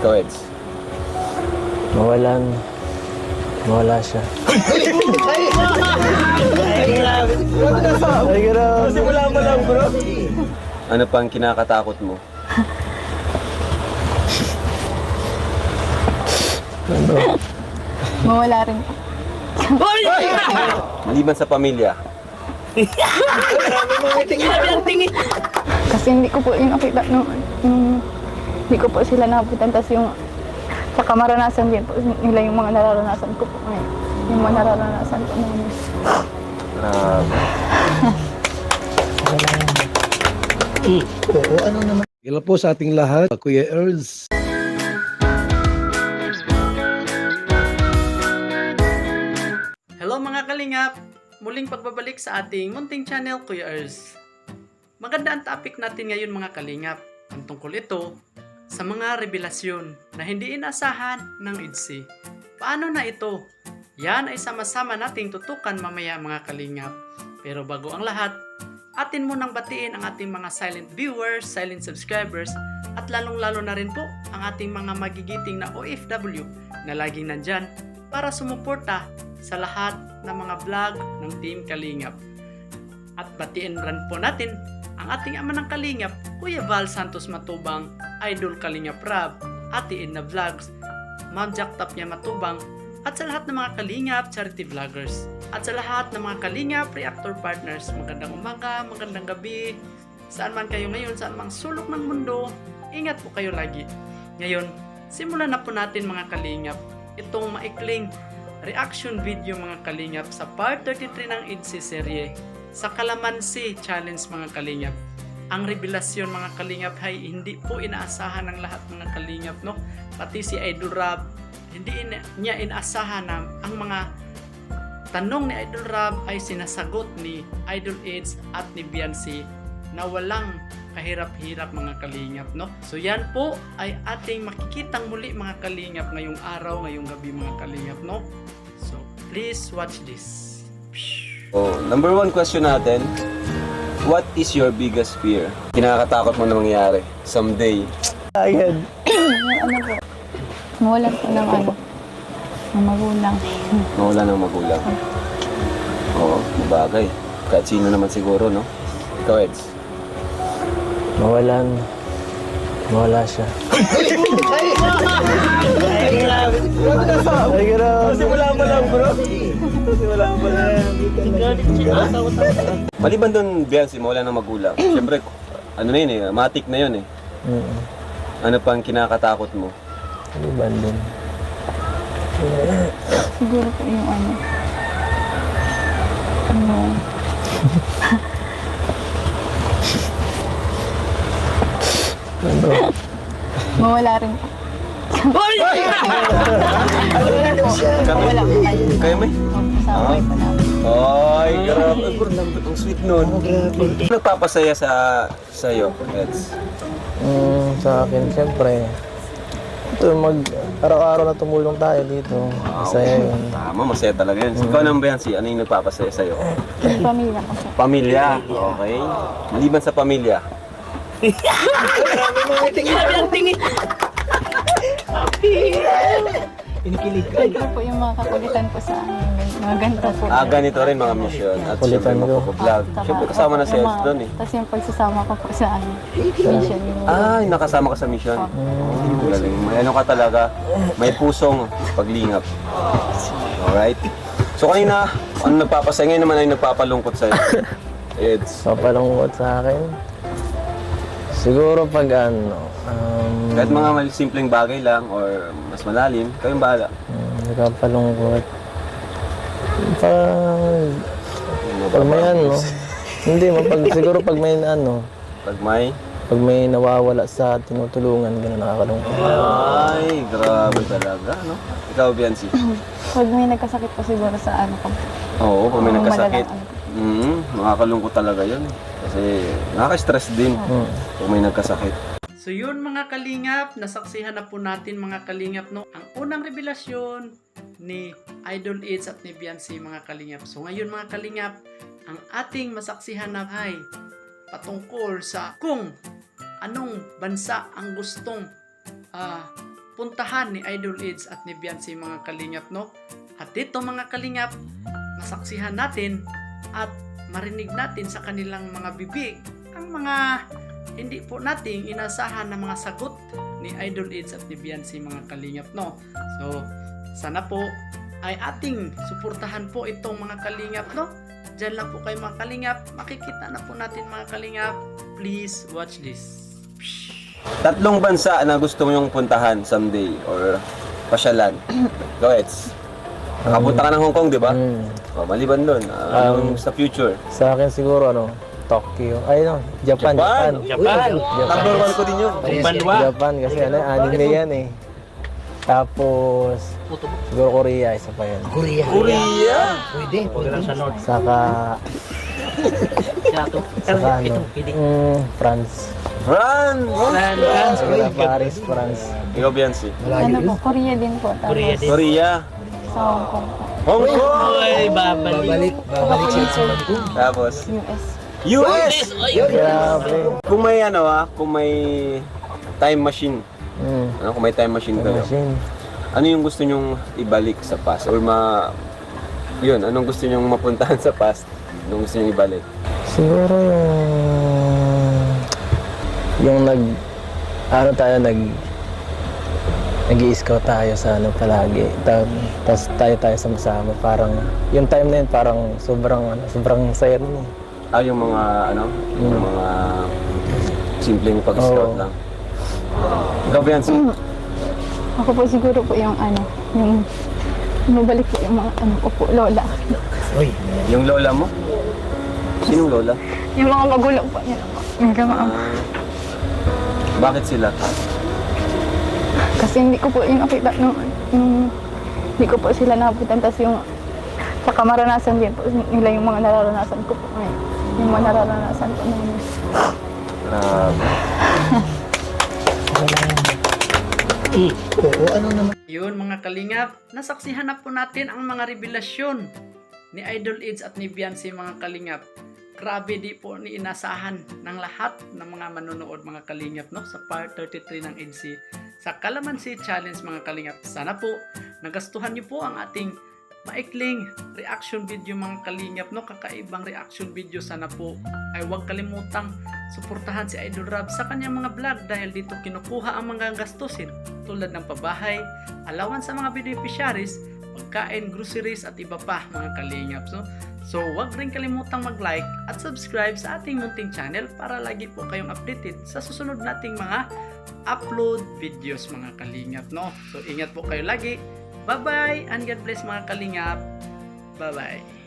Ikaw, Eds. Mawala siya. Ay, grabe. Simula mo lang, bro. Ano pang kinakatakot mo? Mawala rin po. Maliban sa pamilya. Kasi hindi ko po yung nakita hindi ko po sila nabutan. Tapos yung saka maranasan din po nila yung mga nararanasan ko po ngayon. Yung mga nararanasan ko namin. Grabe. Hello po sa ating lahat, Kuya Earls. Hello mga kalingap! Muling pagbabalik sa ating munting channel, Kuya Earls. Maganda ang topic natin ngayon mga kalingap. Ang tungkol ito sa mga revelasyon na hindi inasahan ng IDC. Paano na ito? Yan ay sama-sama nating tutukan mamaya mga kalingap. Pero bago ang lahat, atin munang batiin ang ating mga silent viewers, silent subscribers, at lalong-lalo na rin po ang ating mga magigiting na OFW na laging nandyan para sumuporta sa lahat ng mga vlog ng Team Kalingap. At batiin rin po natin ang ating ama ng Kalingap, Kuya Val Santos Matubang, Idol Kalingap Rab, Ate Edna Vlogs, Ma'am Jack Tapia Matubang, at sa lahat ng mga Kalingap charity vloggers. At sa lahat ng mga Kalingap reactor partners, magandang umaga, magandang gabi, saan man kayo ngayon, saan mang sulok ng mundo, ingat po kayo lagi. Ngayon, simulan na po natin mga Kalingap itong maikling reaction video mga Kalingap sa part 33 ng IDC serye sa Kalamansi Challenge mga Kalingap. Ang revelasyon mga Kalingap ay hindi po inaasahan ng lahat mga Kalingap, no? Pati si Idol Rab, hindi niya inaasahan na ang mga tanong ni Idol Rab ay sinasagot ni Idol Eds at ni Biancy na walang kahirap-hirap mga Kalingap, no? So yan po ay ating makikitang muli mga Kalingap ngayong araw, ngayong gabi mga Kalingap, no? So please watch this. Oh, number one question natin. What is your biggest fear? Kinakatakot mo na mangyari someday. Agad. Ano po? Mawalan po ng magulang. Mawala ng magulang. Oo, bagay. Kahit sino naman siguro, no? Ikaw, Eds. Mawala siya. Ay, grabe. Simula mo lang, bro. Simula mo lang. Maliban doon, Biancy, mawala ng magulang. Siyempre, ano na yun eh, matik na yun eh. Ano pang kinakatakot mo? Maliban din. Siguro po yung mawala rin po. Mawala po kayo. Kayo may? Sa buhay po namin. Ay, grabe. Ang sweet nun. Ano nagpapasaya sa'yo, Eds? Sa akin, siyempre, ito, araw-araw na tumulong tayo dito. Masaya yun. Tama, masaya talaga yun. Ikaw naman, Biancy, ano yung nagpapasaya sa'yo? Yung pamilya ko po. Pamilya, okay. Maliban sa pamilya. Siyempre po yung mga kakulitan po sa amin. Mga ganito po. Ganito rin mga mission. At Kulitan syempre ko. magpo-vlog. Syempre kasama na si Eds doon eh. Tapos yung pagsasama ko po sa mission. Ay, nakasama ka sa mission. Galing. May ano ka talaga, may pusong paglingap. Alright? So kanina, ano nagpapasaya? Ngayon naman ay nagpapalungkot sa'yo. Eds. Papalungkot sa akin. Siguro pag Kahit mga simpleng bagay lang or mas malalim, kayong bahala. nagpapalungkot. Pag may hindi, siguro pag may pag may nawawala sa tinutulungan, gano'n nakakalungkot. Ay, grabe talaga, no? Ikaw, Biancy. Pag may nagkasakit po siguro sa ko. Oo, pag may nagkasakit. Malalang Makakalungkot talaga yun. Kasi nakaka-stress din kung may nagkasakit. So yun mga Kalingap, nasaksihan na po natin mga Kalingap, no? Ang unang revelasyon ni Idol Eds at ni Biancy mga Kalingap. So ngayon mga Kalingap, ang ating masaksihan na ay patungkol sa kung anong bansa ang gustong puntahan ni Idol Eads at ni Biancy mga kalingap, no? At dito mga kalingap, masaksihan natin at marinig natin sa kanilang mga bibig ang mga hindi po nating inasahan na mga sagot ni Idol Eads at ni Biancy mga kalingap, no? So, sana po ay ating suportahan po itong mga kalingap, no? Diyan lang po kayo mga kalingap, makikita na po natin mga kalingap. Please watch this. 3 bansa na gusto mo yung puntahan someday or pasyalan. Go ahead. Nakapunta ka ng Hong Kong, di ba? O, maliban doon, anong sa future? Sa akin siguro, Tokyo. Ay, Japan. Number 1 ko din yun. Japan kasi anime yan eh. Tapos, siguro Korea, isa pa yan. Korea? Saka France. France! Saka Paris, France. Ikaw, Biancy. Ano po, Korea din po. Tapos Korea. sa Hong Kong po. Hong Kong! Babalik siya sa Tapos, US. US! Grabe. Kung may time machine, kung may time machine kayo, Machine. ano yung gusto nyong ibalik sa past? Or anong gusto nyong mapuntahan sa past? Anong gusto nyong ibalik? Siguro yung nag-i-scout tayo sa palagi. Tapos tayo sama-sama. Parang, yung time na yun, parang sobrang saya nun eh. Yung mga, yung mga simpleng pag-scout Oo. lang. Ikaw, Biancy? Ako po siguro po yung yung mabalik po yung mga ko po, lola. Yung lola mo? Sinong lola? Yung mga magulang po niya po. Yung kamaang. Bakit sila? Kasi hindi ko po yung nakita hindi ko po sila naputan. Tapos yung saka maranasan din po nila yung mga nararanasan ko po ngayon. Yung mga nararanasan ko namin. Grabe. Yun mga kalingap, nasaksihan na po natin ang mga revelasyon ni Idol Eads at ni Biancy mga kalingap. Grabe, di po ni inasahan ng lahat ng mga manonood mga kalingap, no, sa part 33 ng EDC sa Kalamansi Challenge mga kalingap. Sana po nagastuhan niyo po ang ating maikling reaction video mga kalingap, no, kakaibang reaction video. Sana po ay huwag kalimutang suportahan si Idol Rob sa kanyang mga vlog dahil dito kinukuha ang mga gastusin tulad ng pabahay, allowance sa mga beneficiaries, pagkain, groceries at iba pa mga kalingap. So huwag rin kalimutang mag-like at subscribe sa ating munting channel para lagi po kayong updated sa susunod nating mga upload videos mga kalingap, no? So ingat po kayo lagi. Bye-bye and God bless mga kalingap. Bye-bye.